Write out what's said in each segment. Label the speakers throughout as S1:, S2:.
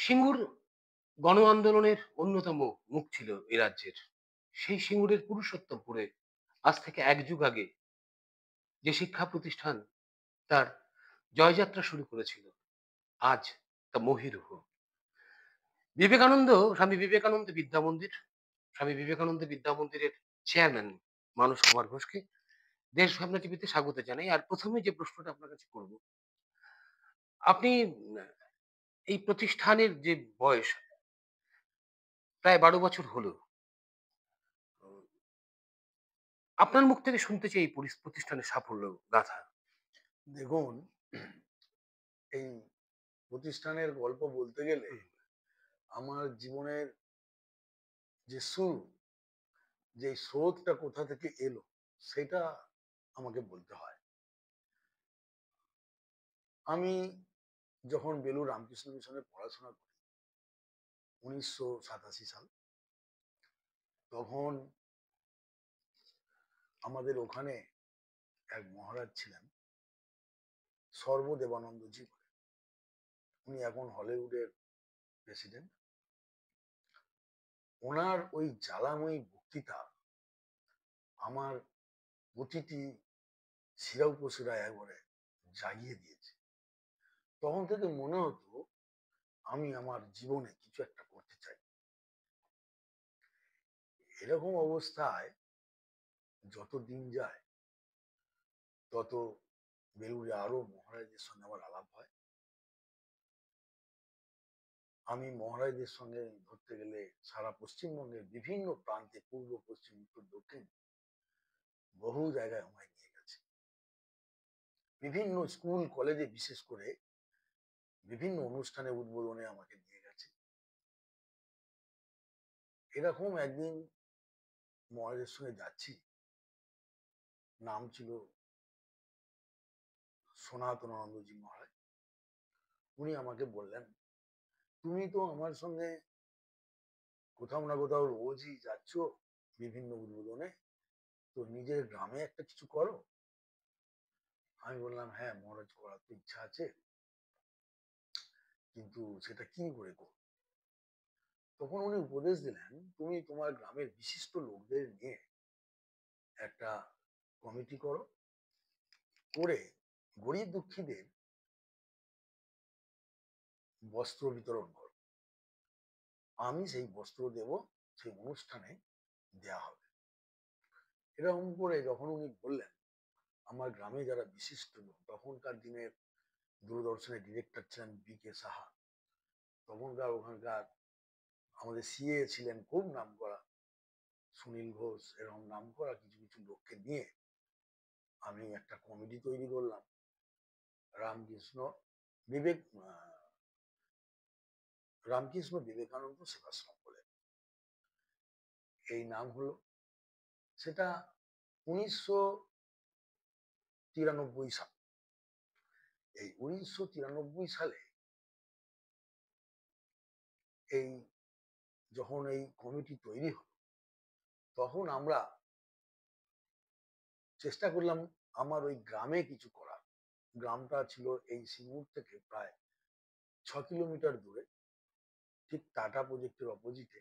S1: সিঙ্গুর গণ আন্দোলনের অন্যতম মুখ ছিল এ রাজ্যের। সেই সিঙ্গুরের পুরুষোত্তমপুরে আজ থেকে এক যুগ আগে যে শিক্ষা প্রতিষ্ঠান তার জয়যাত্রা শুরু করেছিল, আজ তা মহীরুহ। বিবেকানন্দ, স্বামী বিবেকানন্দ বিদ্যা মন্দির, স্বামী বিবেকানন্দ বিদ্যা মন্দিরের চেয়ারম্যান মানস কুমার ঘোষকে দেশ ভাবনা টিভিতে স্বাগত জানাই। আর প্রথমে যে প্রশ্নটা আপনার কাছে করব, আপনি এই প্রতিষ্ঠানের যে বয়স প্রায় ১২ বছর হলো, আপনার মুখ থেকে শুনতে চাই এই প্রতিষ্ঠানের সাফল্য গাথা।
S2: দেখুন, এই প্রতিষ্ঠানের গল্প বলতে গেলে আমার জীবনের যে শুরু, যে স্রোতটা কোথা থেকে এলো সেটা আমাকে বলতে হয়। আমি যখন বেলুড় রামকৃষ্ণ মিশনে পড়াশোনা করি ১৯৮৭ সাল, তখন আমাদের ওখানে এক মহারাজ ছিলেন সর্বদেবানন্দজি বলে। উনি এখন হলিউডের প্রেসিডেন্ট। ওনার ওই জ্বালাময়ী বক্তৃতা আমার প্রতিটি শিরা উপশিরায় একবারে জাগিয়ে দিয়েছে। তখন থেকে মনে হতো আমি আমার জীবনে কিছু একটা করতে চাই। এরকম অবস্থায় যত দিন যায় তত বেলুড়ে আরো মহারাজদের সঙ্গে আমার আলাপ হয়। আমি মহারাজদের সঙ্গে ধরতে গেলে সারা পশ্চিমবঙ্গের বিভিন্ন প্রান্তে, পূর্ব, পশ্চিম, উত্তর, দক্ষিণ, বহু জায়গায় আমায় নিয়ে গেছে। বিভিন্ন স্কুল কলেজে, বিশেষ করে বিভিন্ন অনুষ্ঠানে উদ্বোধনে আমাকে নিয়ে গেছে। এরকম একদিন মহারাজের সঙ্গে যাচ্ছি, নাম ছিল সনাতনানন্দজি মহারাজ। উনি আমাকে বললেন, তুমি তো আমার সঙ্গে কোথাও না কোথাও রোজই যাচ্ছ বিভিন্ন উদ্বোধনে, তো নিজের গ্রামে একটা কিছু করো। আমি বললাম, হ্যাঁ মহারাজ, করার তো ইচ্ছা আছে, কিন্তু সেটা কি করে করবো। তখন উনি উপদেশ দিলেন, তুমি তোমার গ্রামের বিশিষ্ট লোকদের নিয়ে একটা কমিটি করো, করে গরিব দুঃখীদের বস্ত্র বিতরণ করো। আমি সেই বস্ত্র দেব, সেই অনুষ্ঠানে দেয়া হবে। এরকম করে যখন উনি বললেন, আমার গ্রামে যারা বিশিষ্ট লোক, তখনকার দিনের দূরদর্শনের ডিরেক্টর ছিলেন বি.কে. সাহা, তখনকার ওখানকার আমাদের সিএ ছিলেন খুব নামকরা সুনীল ঘোষ, এরকম নামকরা কিছু কিছু লোককে নিয়ে আমি একটা কমিটি তৈরি করলাম, রামকৃষ্ণ বিবেক রামকৃষ্ণ বিবেকানন্দ সেবাশ্রম বলে এই নাম হলো। সেটা ১৯৯৩ সাল। এই ১৯৯৩ সালে এই যখন এই কমিটি তৈরি হলো, তখন আমরা চেষ্টা করলাম আমার ওই গ্রামে কিছু করার। গ্রামটা ছিল এই সিঙ্গুর থেকে প্রায় ৬ কিলোমিটার দূরে, ঠিক টাটা প্রজেক্টের অপোজিটে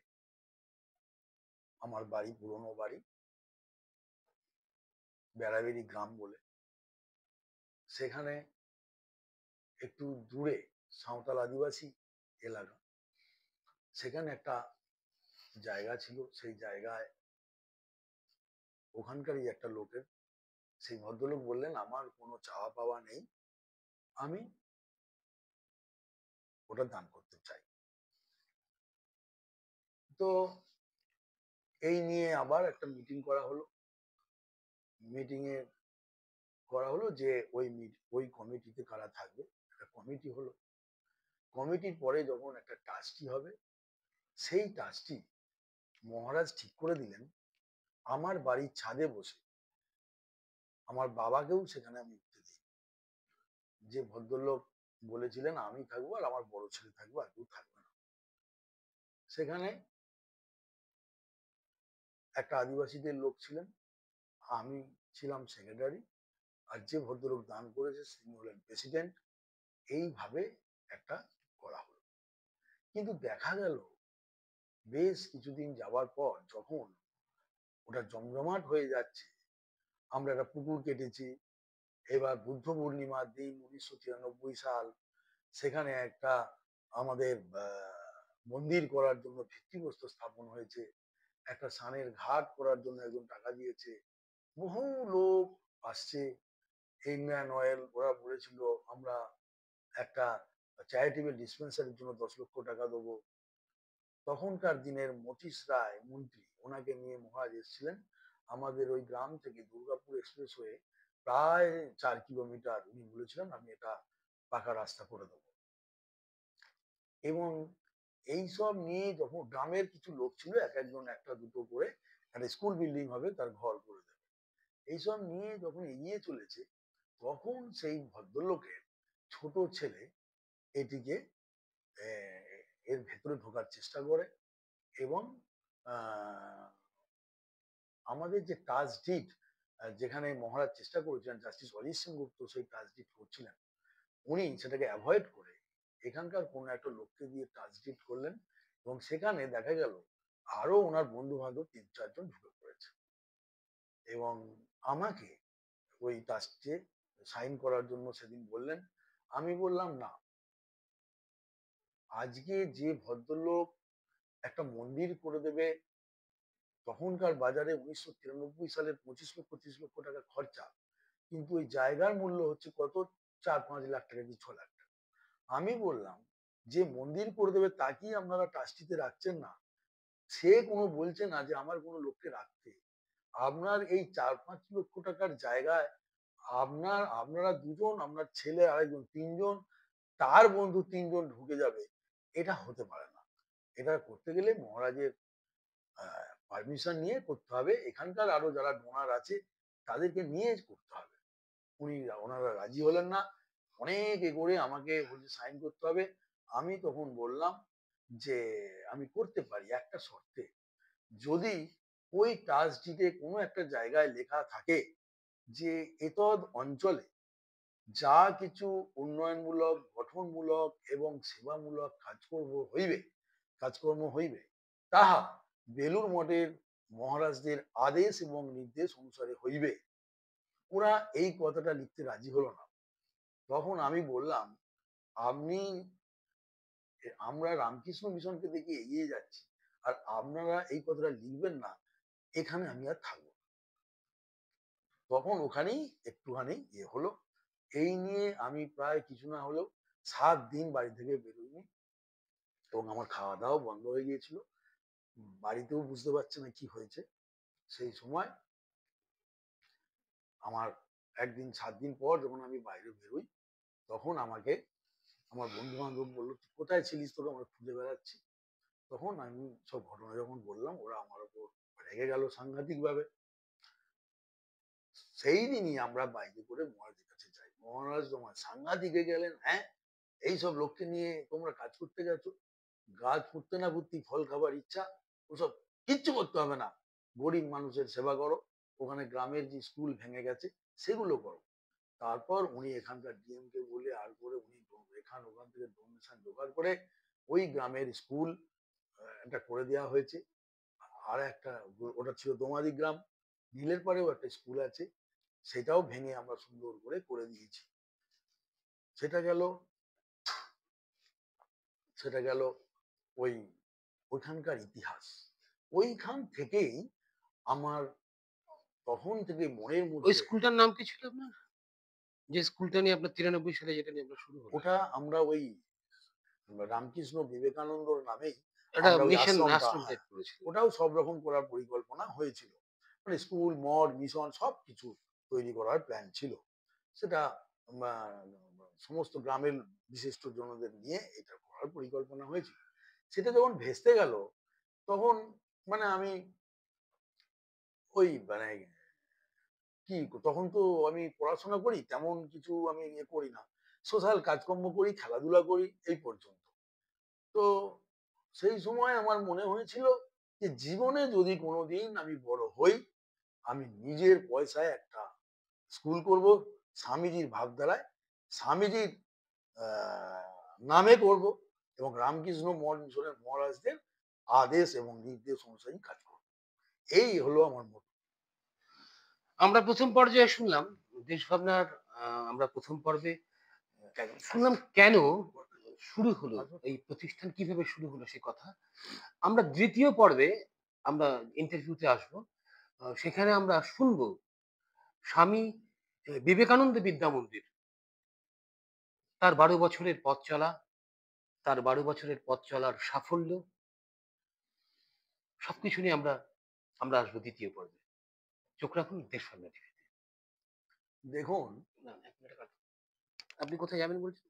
S2: আমার বাড়ি, পুরনো বাড়ি, বেড়াবেড়ি গ্রাম বলে। সেখানে একটু দূরে সাঁওতাল আদিবাসী এলাকা, সেখানে একটা জায়গা ছিল। সেই জায়গায় ওখানকারই একটা লোকের, সেই ভদ্রলোক বললেন, আমার কোনো চাওয়া পাওয়া নেই, আমি ওটা দান করতে চাই। তো এই নিয়ে আবার একটা মিটিং করা হলো। মিটিং এ করা হলো যে ওই কমিটিতে কারা থাকবে। একটা কমিটি হলো। কমিটির পরে যখন একটা ট্রাস্টি হবে, সেই ট্রাস্টি মহারাজ ঠিক করে দিলেন আমার বাড়ির ছাদে বসে আমার বাবাকেও সেখানে আমি উঠতে দিই। যে ভদ্রলোক বলেছিলেন আমি থাকবো আর আমার বড় ছেলে থাকবো, আর কেউ থাকবে না। সেখানে একটা আদিবাসীদের লোক ছিলেন, আমি ছিলাম সেক্রেটারি, আর যে ভদ্রলোক দান করেছে তিনি হলেন প্রেসিডেন্ট। এইভাবে একটা করা হলো। কিন্তু দেখা গেল বেশ কিছুদিন যাওয়ার পর যখন ওটা জমজমাট হয়ে যাচ্ছে, আমরা একটা পুকুর কেটেছি। এবার বুদ্ধ পূর্ণিমার দিন 1993 সাল, সেখানে একটা আমাদের মন্দির করার জন্য ভিত্তিপ্রস্তর স্থাপন হয়েছে। একটা স্নানের ঘাট করার জন্য একজন টাকা দিয়েছে। বহু লোক আসছে। ইন্ডিয়ান অয়েল ওরা বলেছিল আমরা একটা চ্যারিটেবল ডিসপেন্সারির জন্য 10 লক্ষ টাকা দেবো। তখনকার দিনের মতিশ রায় মন্ত্রী, ওনাকে নিয়ে মহারাজ এসেছিলেন আমাদের ওই গ্রাম থেকে দুর্গাপুর এক্সপ্রেস হয়ে প্রায় 4 কিলোমিটার। উনি বলেছিলেন আমি এটা পাকা রাস্তা করে দেবো। এবং এইসব নিয়ে যখন গ্রামের কিছু লোক ছিল, এক একজন একটা দুটো করে একটা স্কুল বিল্ডিং হবে, তার ঘর করে দেবে, এইসব নিয়ে যখন এগিয়ে চলেছে, তখন সেই ভদ্রলোকের ছোট ছেলে এটিকে এর ভেতরে ঢোকার চেষ্টা করে। এবং আমাদের যে টাচ ডিড, যেখানে মহারাজ চেষ্টা করেছিলেন, জাস্টিস অজিত সেনগুপ্ত সেই টাচ ডিড করছিলেন, উনি সেটাকে অ্যাভয়েড করে এখানকার কোন একটা লোককে দিয়ে টাচ ডিড করলেন। এবং সেখানে দেখা গেল আরো ওনার বন্ধু বান্ধব 3-4 জন ঢুকে পড়েছে এবং আমাকে ওই টাচে সাইন করার জন্য সেদিন বললেন। আমি বললাম না, আজকে যে ভদ্রলোক একটা মন্দির করে দেবে, তখনকার বাজারে 1993 সালের 25 লক্ষ 30 লক্ষ টাকা খরচা, কিন্তু ওই জায়গার মূল্য হচ্ছে কত, 4-5 লাখ টাকা কি 6 লাখ টাকা। আমি বললাম যে মন্দির করে দেবে তাকেই আপনারা ট্রাস্টিতে রাখছেন না, সে কোনো বলছে না যে আমার কোনো লোককে রাখতে। আপনার এই 4-5 লক্ষ টাকার জায়গায় আপনারা দুজন, আপনার ছেলে আরেকজন, 3 জন, তার বন্ধু 3 জন ঢুকে যাবে, এটা হতে পারে না। এটা করতে গেলে মহারাজের পারমিশন নিয়ে করতে হবে, এখানকার আরো যারা ডোনার আছে তাদেরকে নিয়ে করতে হবে। ওনারা রাজি হলেন না, অনেক করে আমাকে বলছে সাইন করতে হবে। আমি তখন বললাম যে আমি করতে পারি একটা শর্তে, যদি ওই টাচ ডিডে কোনো একটা জায়গায় লেখা থাকে যে এতদ অঞ্চলে যা কিছু উন্নয়নমূলক, গঠনমূলক এবং সেবামূলক কাজকর্ম হইবে, তাহা বেলুর মঠের মহারাজদের আদেশ এবং নির্দেশ অনুসারে হইবে। ওরা এই কথাটা লিখতে রাজি হলো না। তখন আমি বললাম, আপনি, আমরা রামকৃষ্ণ মিশনকে দেখে এগিয়ে যাচ্ছি, আর আপনারা এই কথাটা লিখবেন না, এখানে আমি আর থাকবো না। তখন ওখানেই একটুখানি হলো। এই নিয়ে আমি প্রায় কিছু না হলেও 7 দিন বাড়ি থেকে বেরোইনি এবং আমার খাওয়া দাওয়া বন্ধ হয়ে গিয়েছিল। বাড়িতেও বুঝতে পারছে না কি হয়েছে। সেই সময় আমার একদিন 7 দিন পর যখন আমি বাইরে বেরোই, তখন আমাকে আমার বন্ধু বান্ধব বললো তুই কোথায় ছিলিস, তোকে আমরা খুঁজে বেড়াচ্ছি। তখন আমি সব ঘটনা যখন বললাম, ওরা আমার ওপর রেগে গেল সাংঘাতিক ভাবে। সেই দিনই আমরা বাইকে করে মহারাজের কাছে যাই। মহারাজ তোমার সাংঘাতিক রেগে গেলেন, হ্যাঁ এইসব লোককে নিয়ে তোমরা কাজ করতে গেছো, গাছ ফুটতে না ফুটতে ফল খাবার ইচ্ছা, ওসব কিচ্ছু করতে হবে না, গরিব মানুষের সেবা করো, ওখানে গ্রামের যে স্কুল ভেঙে গেছে সেগুলো করো। তারপর উনি এখানকার ডিএম কে বলে আর করে উনি ওখান থেকে ডোনেশন জোগাড় করে ওই গ্রামের স্কুল একটা করে দেওয়া হয়েছে। আর একটা, ওটা ছিল দোমাদি গ্রাম, নীলের পাড়েও একটা স্কুল আছে, সেটাও ভেঙে আমরা সুন্দর করে দিয়েছি। সেটা গেল সেটা গেল ওই ওইখানকার ইতিহাস। ওইখান থেকেই আমার তখন থেকে মনের
S1: ওই
S2: মধ্যে,
S1: স্কুলটার নাম কি ছিল আপনার? যে স্কুলটা নিয়ে আপনার 93 সালে যেটা নিয়ে আপনার শুরু হলো?
S2: ওটা আমরা ওই রামকৃষ্ণ বিবেকানন্দর নামেই
S1: একটা
S2: আমরা ওই
S1: মিশন
S2: আশ্রমটা,
S1: আশ্রম
S2: হ্যাঁ,
S1: টাইপ করেছিল।
S2: ওটাও সব রকম করার পরিকল্পনা হয়েছিল। মানে স্কুল, মঠ, মিশন সবকিছু তৈরি করার প্ল্যান ছিল। সেটা সমস্ত গ্রামের বিশিষ্ট জনদের নিয়ে এটা করার পরিকল্পনা হয়েছিল। সেটা যখন ভেস্তে গেল, তখন মানে আমি ওই মানে কি, তখন তো আমি পড়াশোনা করি, তেমন কিছু আমি করি না, সোশ্যাল কাজকর্ম করি, খেলাধুলা করি, এই পর্যন্ত। তো সেই সময় আমার মনে হয়েছিল যে জীবনে যদি কোনোদিন আমি বড় হই, আমি নিজের পয়সায় একটা স্কুল করব, স্বামীজির ভাবধারায়, স্বামীজির নামে করব, এবং রামকৃষ্ণ মঠ মিশনের মহারাজদের আদেশ এবং নির্দেশ অনুসারে কাজ করব। এই হলো আমার মত।
S1: আমরা প্রথম পর্যায়ে শুনলাম দেশ ভাবনার, আমরা প্রথম পর্বে শুনলাম কেন শুরু হলো, এই প্রতিষ্ঠান কিভাবে শুরু হলো সে কথা। আমরা দ্বিতীয় পর্বে আমরা ইন্টারভিউতে আসব, সেখানে আমরা শুনবো স্বামী বিবেকানন্দ বিদ্যা মন্দির, তার 12 বছরের পথ চলা, তার 12 বছরের পথ চলার সাফল্য, সবকিছু নিয়ে আমরা আমরা আসবো দ্বিতীয় পর্বে। চোখ রাখুন দেশ ভাবনা টিভিতে।
S2: দেখুন,
S1: আপনি কোথায় যাবেন বলছেন?